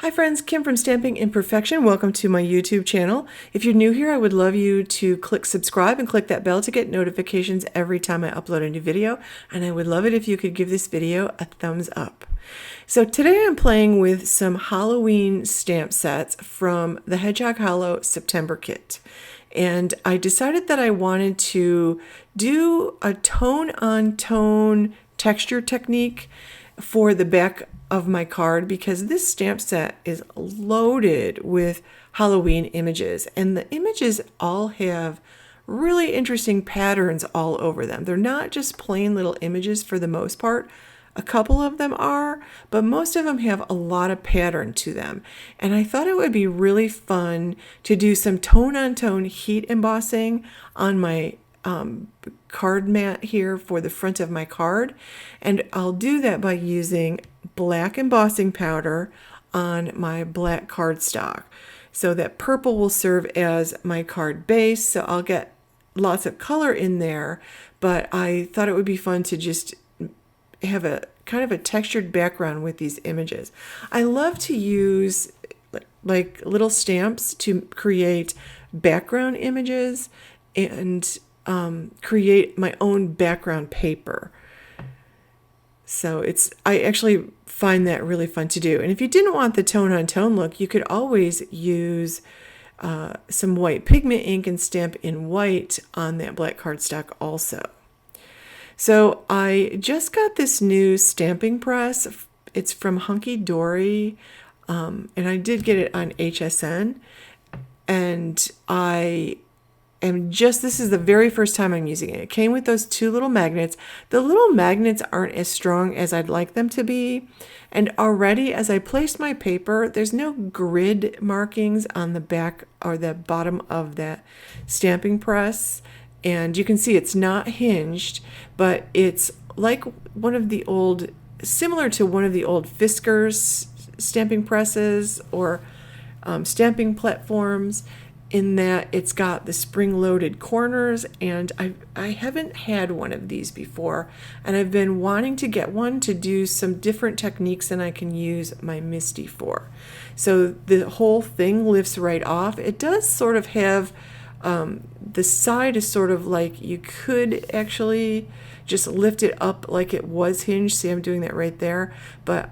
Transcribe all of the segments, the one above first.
Hi friends, Kim from Stamping Imperfection. Welcome to my YouTube channel. If you're new here, I would love you to click subscribe and click that bell to get notifications every time I upload a new video. And I would love it if you could give this video a thumbs up. So today I'm playing with some Halloween stamp sets from the Hedgehog Hollow September kit. And I decided that I wanted to do a tone-on-tone texture technique for the back of my card because this stamp set is loaded with Halloween images, and the images all have really interesting patterns all over them. They're not just plain little images for the most part. A couple of them are, but most of them have a lot of pattern to them. And I thought it would be really fun to do some tone-on-tone heat embossing on my card mat here for the front of my card. And I'll do that by using black embossing powder on my black cardstock. So that purple will serve as my card base. So I'll get lots of color in there, but I thought it would be fun to just have a kind of a textured background with these images. I love to use like little stamps to create background images and create my own background paper. So I actually find that really fun to do. And if you didn't want the tone-on-tone look, you could always use some white pigment ink and stamp in white on that black cardstock also. So I just got this new stamping press. It's from Hunky Dory, and I did get it on HSN. And this is the very first time I'm using it. It came with those two little magnets. The little magnets aren't as strong as I'd like them to be. And already as I placed my paper, there's no grid markings on the back or the bottom of that stamping press. And you can see it's not hinged, but it's like similar to one of the old Fiskars stamping presses or stamping platforms, in that it's got the spring-loaded corners, and I haven't had one of these before, and I've been wanting to get one to do some different techniques than I can use my MISTI for. So the whole thing lifts right off. It does sort of have, the side is sort of like you could actually just lift it up like it was hinged. See, I'm doing that right there. But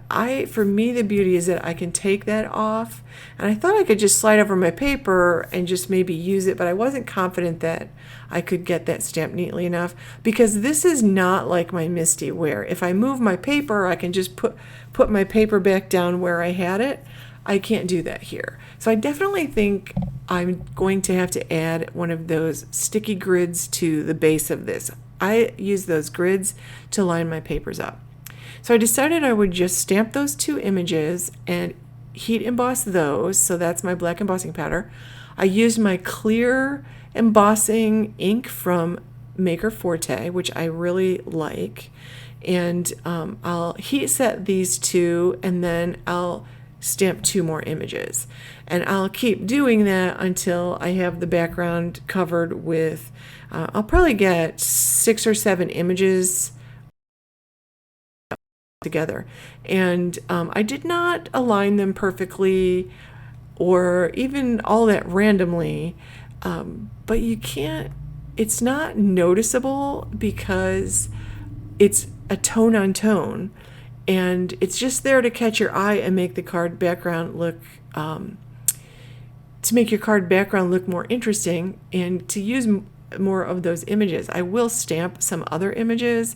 for me, the beauty is that I can take that off. And I thought I could just slide over my paper and just maybe use it, but I wasn't confident that I could get that stamped neatly enough, because this is not like my MISTI, where if I move my paper, I can just put my paper back down where I had it. I can't do that here. So I definitely think I'm going to have to add one of those sticky grids to the base of this. I use those grids to line my papers up. So I decided I would just stamp those two images and heat emboss those. So that's my black embossing powder. I used my clear embossing ink from Maker Forte, which I really like. And I'll heat set these two, and then I'll stamp two more images. And I'll keep doing that until I have the background covered with, I'll probably get 6 or 7 images together. And I did not align them perfectly or even all that randomly, but you can't, it's not noticeable because it's a tone-on-tone. And it's just there to catch your eye and make the card background look, to make your card background look more interesting, and to use more of those images. I will stamp some other images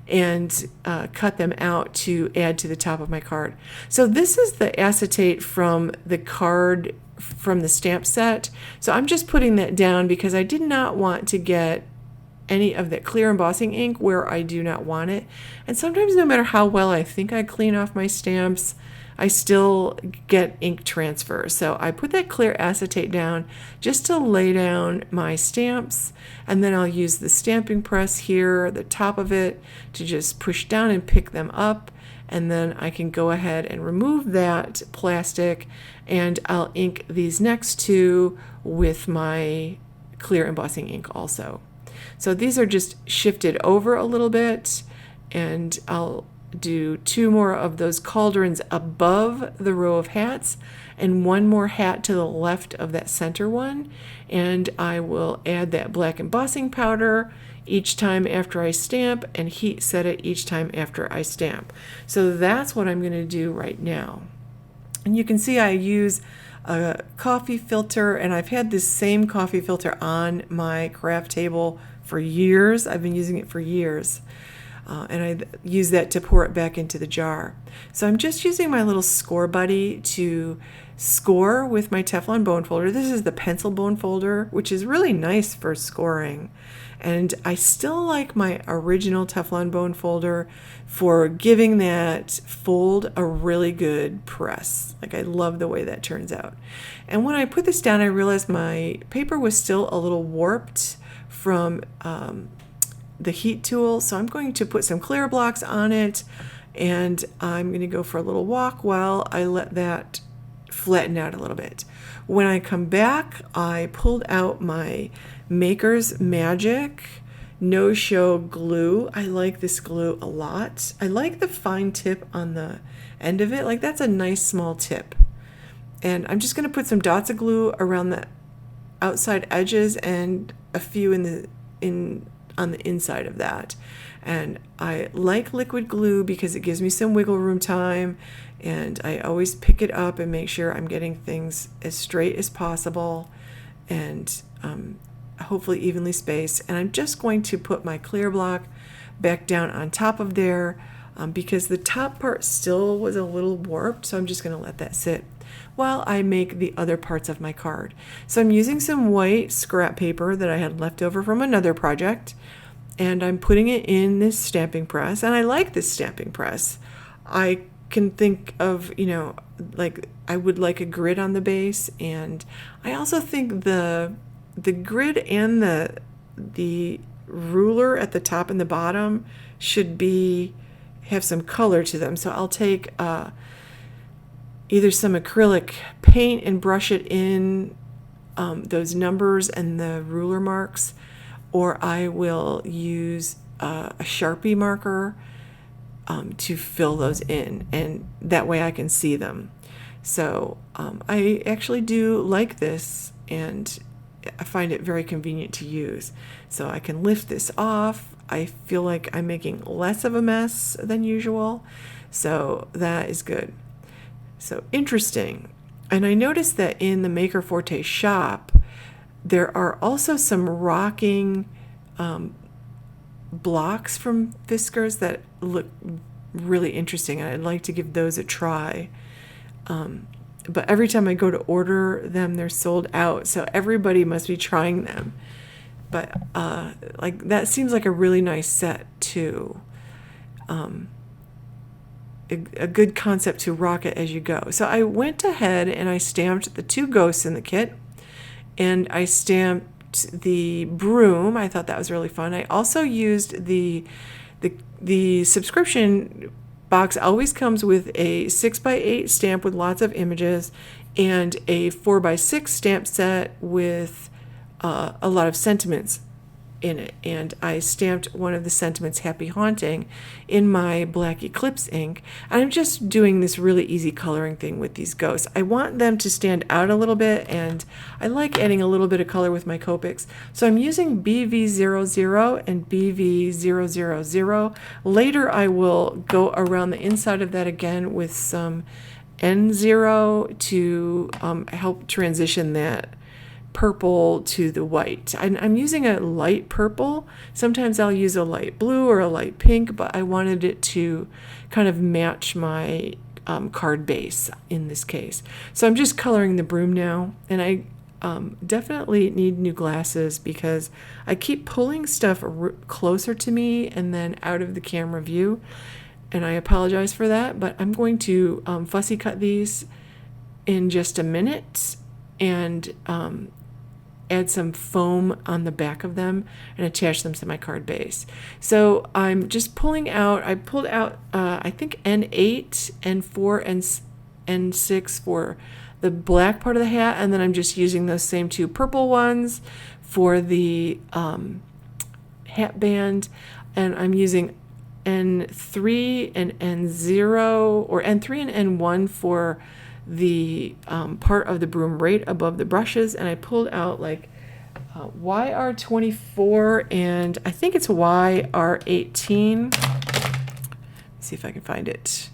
and cut them out to add to the top of my card. So this is the acetate from the card from the stamp set. So I'm just putting that down because I did not want to get any of that clear embossing ink where I do not want it. And sometimes, no matter how well I think I clean off my stamps, I still get ink transfer. So I put that clear acetate down just to lay down my stamps, and then I'll use the stamping press here, the top of it, to just push down and pick them up. And then I can go ahead and remove that plastic, and I'll ink these next two with my clear embossing ink also. So these are just shifted over a little bit, and I'll do 2 more of those cauldrons above the row of hats and 1 more hat to the left of that center one. And I will add that black embossing powder each time after I stamp and heat set it each time after I stamp. So that's what I'm going to do right now. And you can see I use a coffee filter, and I've had this same coffee filter on my craft table for years. I've been using it for years. And I use that to pour it back into the jar. So I'm just using my little score buddy to score with my Teflon bone folder. This is the pencil bone folder, which is really nice for scoring. And I still like my original Teflon bone folder for giving that fold a really good press. Like, I love the way that turns out. And when I put this down, I realized my paper was still a little warped from the heat tool. So I'm going to put some clear blocks on it, and I'm going to go for a little walk while I let that flatten out a little bit. When I come back, I pulled out my Maker's Magic no-show glue. I like this glue a lot. I like the fine tip on the end of it. Like, that's a nice small tip. And I'm just going to put some dots of glue around the outside edges and a few on the inside of that. And I like liquid glue because it gives me some wiggle room time, and I always pick it up and make sure I'm getting things as straight as possible and hopefully evenly spaced. And I'm just going to put my clear block back down on top of there because the top part still was a little warped, so I'm just going to let that sit while I make the other parts of my card. So I'm using some white scrap paper that I had left over from another project, and I'm putting it in this stamping press. And I like this stamping press. I can think of, like, I would like a grid on the base, and I also think the grid and the ruler at the top and the bottom should have some color to them. So I'll take either some acrylic paint and brush it in those numbers and the ruler marks, or I will use a Sharpie marker to fill those in, and that way I can see them. So I actually do like this, and I find it very convenient to use. So I can lift this off. I feel like I'm making less of a mess than usual, so that is good. So interesting. And I noticed that in the Maker Forte shop, there are also some rocking blocks from Fiskars that look really interesting, and I'd like to give those a try. But every time I go to order them, they're sold out, so everybody must be trying them. But like, that seems like a really nice set too. A good concept to rock it as you go. So I went ahead and I stamped the 2 ghosts in the kit, and I stamped the broom. I thought that was really fun. I also used the subscription box always comes with a 6x8 stamp with lots of images and a 4x6 stamp set with a lot of sentiments in it. And I stamped one of the sentiments, Happy Haunting, in my black Eclipse ink. And I'm just doing this really easy coloring thing with these ghosts. I want them to stand out a little bit, and I like adding a little bit of color with my Copics. So I'm using BV00 and BV000. Later I will go around the inside of that again with some N0 to help transition that purple to the white. I'm using a light purple. Sometimes I'll use a light blue or a light pink, but I wanted it to kind of match my card base in this case. So I'm just coloring the broom now, and I definitely need new glasses because I keep pulling stuff closer to me and then out of the camera view, and I apologize for that, but I'm going to fussy cut these in just a minute and add some foam on the back of them and attach them to my card base. So I'm just pulling out, I pulled out I think N8, N4, and N6 for the black part of the hat, and then I'm just using those same 2 purple ones for the hat band, and I'm using N3 and N0, or N3 and N1 for the part of the broom right above the brushes, and I pulled out like YR24 and I think it's YR18. See if I can find it.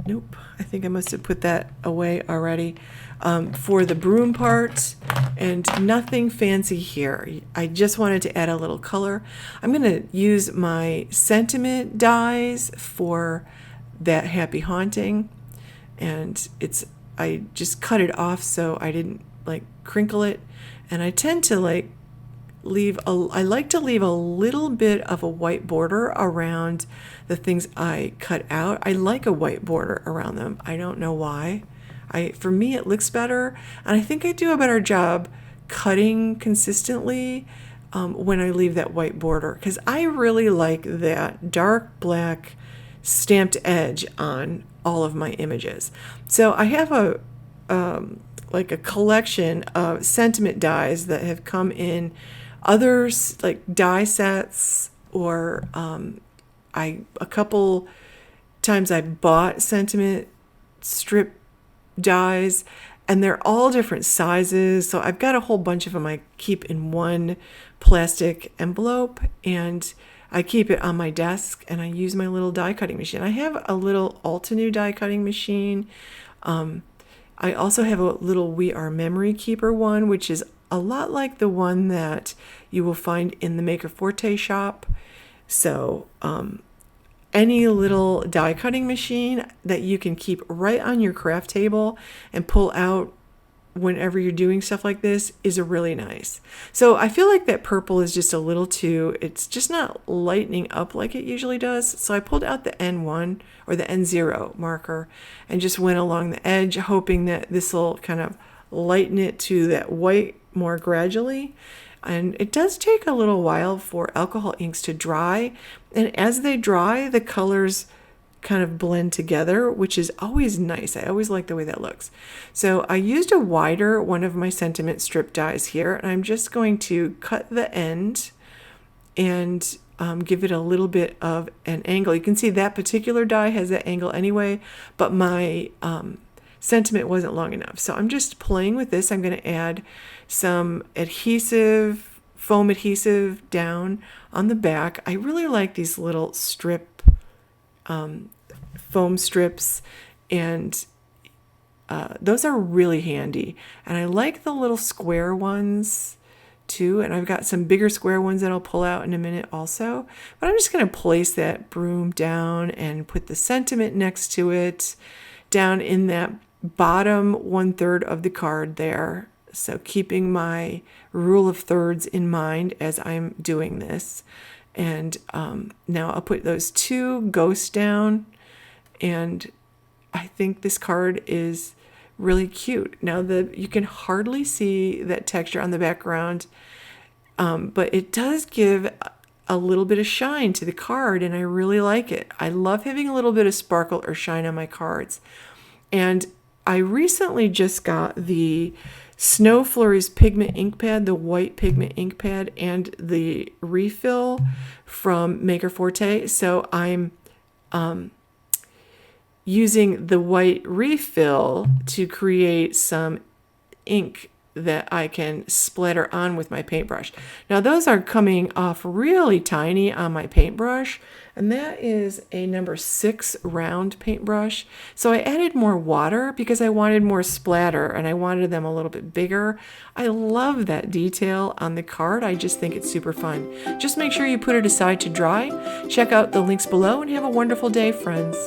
Nope, I think I must have put that away already. For the broom part, and nothing fancy here. I just wanted to add a little color. I'm going to use my sentiment dies for that happy haunting, and I just cut it off so I didn't like crinkle it, and I tend to like I like to leave a little bit of a white border around the things I cut out. I like a white border around them. I don't know why. For me, it looks better, and I think I do a better job cutting consistently when I leave that white border, because I really like that dark black stamped edge on all of my images. So I have like a collection of sentiment dies that have come in others like die sets, or a couple times I bought sentiment strip dies, and they're all different sizes. So I've got a whole bunch of them I keep in one plastic envelope, and I keep it on my desk, and I use my little die cutting machine. I have a little Altenew die cutting machine. I also have a little We Are Memory Keeper one, which is a lot like the one that you will find in the Maker Forte shop. So any little die cutting machine that you can keep right on your craft table and pull out whenever you're doing stuff like this is really nice. So I feel like that purple is just a little too, it's just not lightening up like it usually does. So I pulled out the N1 or the N0 marker and just went along the edge, hoping that this will kind of lighten it to that white more gradually. And it does take a little while for alcohol inks to dry, and as they dry, the colors kind of blend together, which is always nice. I always like the way that looks. So I used a wider one of my sentiment strip dies here, and I'm just going to cut the end and give it a little bit of an angle. You can see that particular die has that angle anyway, but my sentiment wasn't long enough. So I'm just playing with this. I'm going to add some adhesive, foam adhesive down on the back. I really like these little strip, foam strips, and those are really handy. And I like the little square ones too, and I've got some bigger square ones that I'll pull out in a minute also. But I'm just going to place that broom down and put the sentiment next to it down in that bottom 1/3 of the card there. So keeping my rule of thirds in mind as I'm doing this. And now I'll put those two ghosts down, and I think this card is really cute. Now you can hardly see that texture on the background, but it does give a little bit of shine to the card, and I really like it. I love having a little bit of sparkle or shine on my cards. And I recently just got the Snow Flurries Pigment ink pad, the white pigment ink pad, and the refill from Maker Forte. So I'm using the white refill to create some ink that I can splatter on with my paintbrush. Now those are coming off really tiny on my paintbrush, and that is a number 6 round paintbrush. So I added more water because I wanted more splatter, and I wanted them a little bit bigger. I love that detail on the card. I just think it's super fun. Just make sure you put it aside to dry. Check out the links below and have a wonderful day, friends.